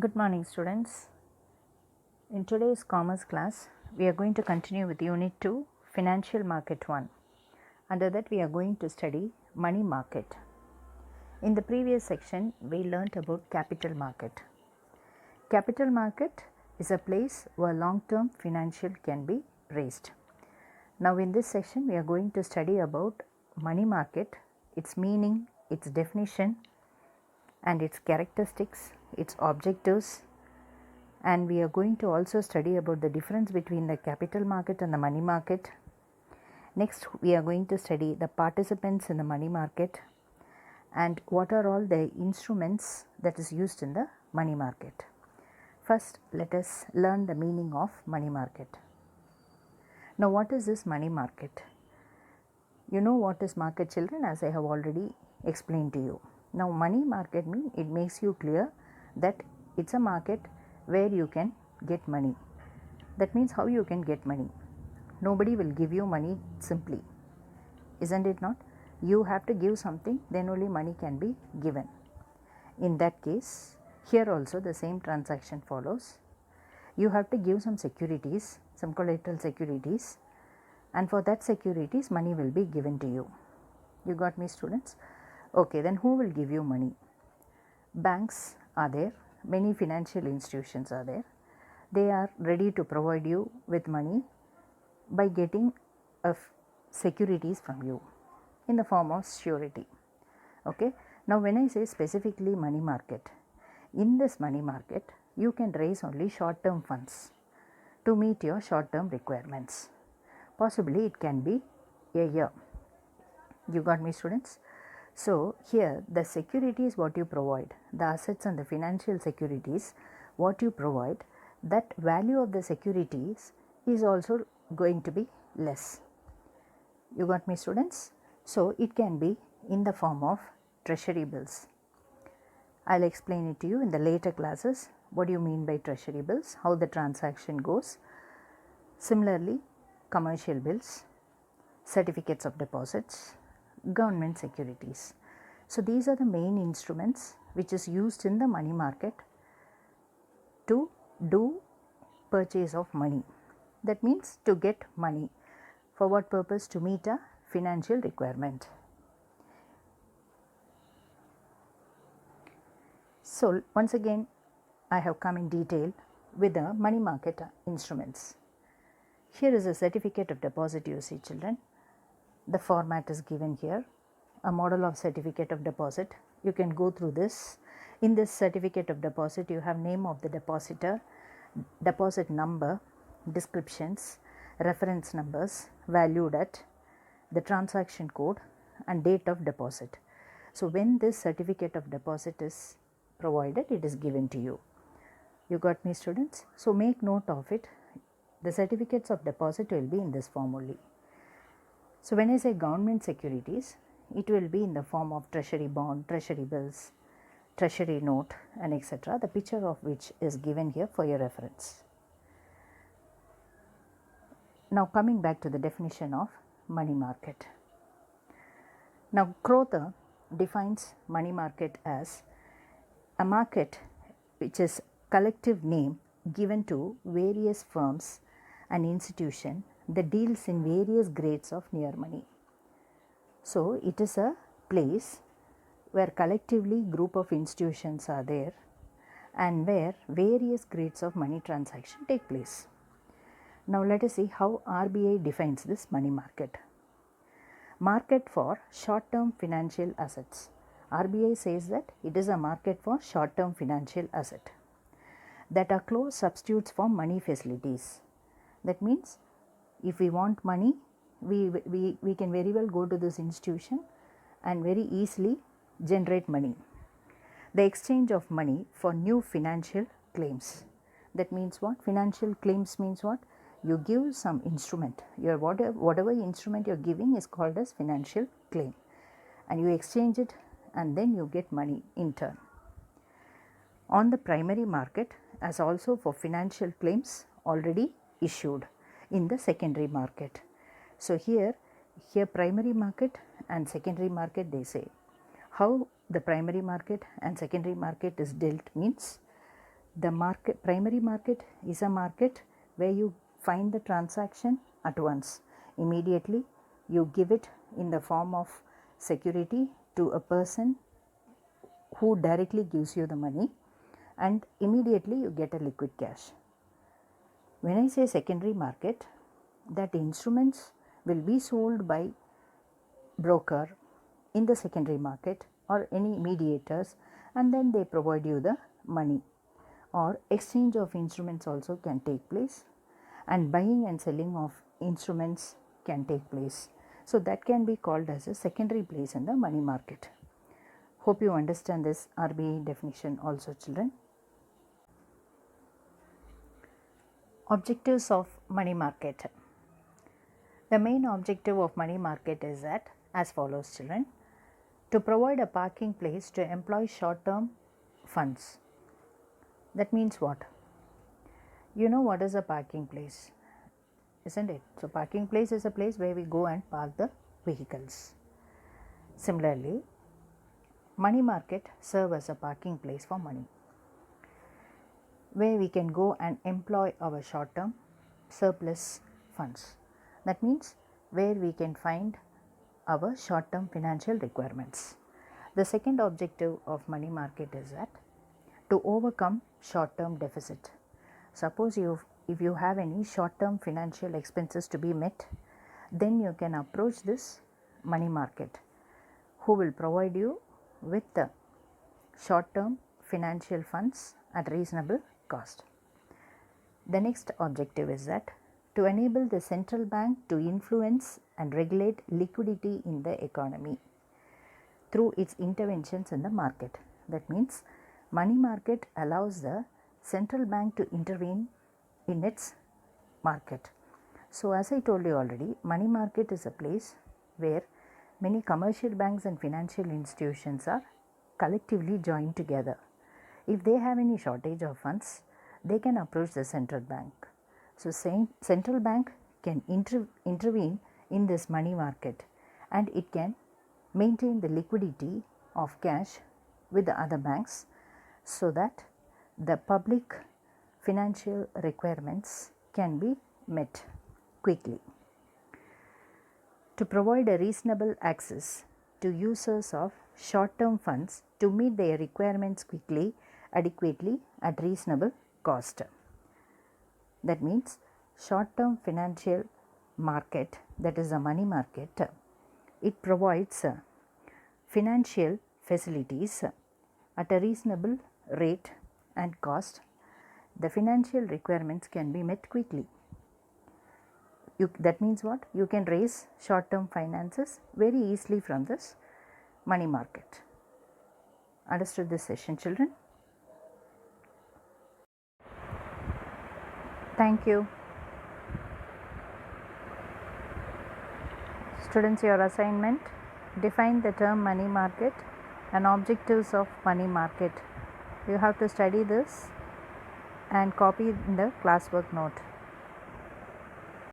Good morning, students. In today's commerce class, we are going to continue with Unit 2, Financial Market 1. Under that, we are going to study money market. In the previous section, we learnt about capital market. Capital market is a place where long-term financial can be raised. Now, in this section, we are going to study about money market, its meaning, its definition, and its characteristics, its objectives, and we are going to also study about the difference between the capital market and the money market. Next, we are going to study the participants in the money market and what are all the instruments that is used in the money market. First, let us learn the meaning of money market. Now, what is this money market? You know what is market, children, as I have already explained to you. Now, money market means it makes you clear that it's a market where you can get money. That means how you can get money. Nobody will give you money simply, isn't it not? You have to give something, then only money can be given. In that case, here also the same transaction follows. You have to give some securities, some collateral securities, and for that securities money will be given to you. You got me, students? Okay, then who will give you money? Banks are there, many financial institutions are there. They are ready to provide you with money by getting securities from you in the form of surety. Okay, now when I say specifically money market, in this money market you can raise only short term funds to meet your short term requirements. Possibly it can be a year. You got me, students? So, here the securities what you provide, the assets and the financial securities what you provide, that value of the securities is also going to be less. You got me, students? So, it can be in the form of treasury bills. I will explain it to you in the later classes. What do you mean by treasury bills? How the transaction goes. Similarly, commercial bills, certificates of deposits, government securities. So, these are the main instruments which is used in the money market to do purchase of money. That means to get money. For what purpose? To meet a financial requirement. So, once again I have come in detail with the money market instruments. Here is a certificate of deposit, you see, children. The format is given here, a model of certificate of deposit. You can go through this. In this certificate of deposit, you have name of the depositor, deposit number, descriptions, reference numbers, valued at, the transaction code and date of deposit. So, when this certificate of deposit is provided, it is given to you. You got me, students? So, make note of it. The certificates of deposit will be in this form only. So, when I say government securities, it will be in the form of treasury bond, treasury bills, treasury note, and etc., the picture of which is given here for your reference. Now, coming back to the definition of money market. Now, Crowther defines money market as a market which is collective name given to various firms and institution that deals in various grades of near money. So, it is a place where collectively group of institutions are there and where various grades of money transaction take place. Now, let us see how RBI defines this money market. Market for short term financial assets. RBI says that it is a market for short term financial asset that are close substitutes for money facilities. That means if we want money, we can very well go to this institution and very easily generate money. The exchange of money for new financial claims. That means what? Financial claims means what? You give some instrument. Your whatever instrument you are giving is called as financial claim, and you exchange it and then you get money in turn. On the primary market, as also for financial claims already issued in the secondary market. So, here primary market and secondary market, they say how the primary market and secondary market is dealt means The primary market is a market where you find the transaction at once. Immediately you give it in the form of security to a person who directly gives you the money, and immediately you get a liquid cash. When I say secondary market, that instruments will be sold by broker in the secondary market or any mediators, and then they provide you the money. Or exchange of instruments also can take place, and buying and selling of instruments can take place. So that can be called as a secondary place in the money market. Hope you understand this RBI definition also, children. Objectives of money market. The main objective of money market is that as follows, children: to provide a parking place to employ short-term funds. That means what? You know what is a parking place, isn't it? So parking place is a place where we go and park the vehicles. Similarly, money market serve as a parking place for money, where we can go and employ our short-term surplus funds. That means where we can find our short-term financial requirements. The second objective of money market is that to overcome short-term deficit. Suppose if you have any short-term financial expenses to be met, then you can approach this money market, who will provide you with the short-term financial funds at reasonable cost. The next objective is that to enable the central bank to influence and regulate liquidity in the economy through its interventions in the market. That means money market allows the central bank to intervene in its market. So as I told you already, money market is a place where many commercial banks and financial institutions are collectively joined together. If they have any shortage of funds, they can approach the central bank. So central bank can intervene in this money market, and it can maintain the liquidity of cash with the other banks, so that the public financial requirements can be met quickly. To provide a reasonable access to users of short-term funds to meet their requirements quickly, adequately, at reasonable cost. That means short-term financial market, that is a money market, it provides financial facilities at a reasonable rate and cost. The financial requirements can be met quickly. That means what? You can raise short-term finances very easily from this money market. Understood this session, children? Thank you. Students, your assignment: define the term money market and objectives of money market. You have to study this and copy in the classwork note.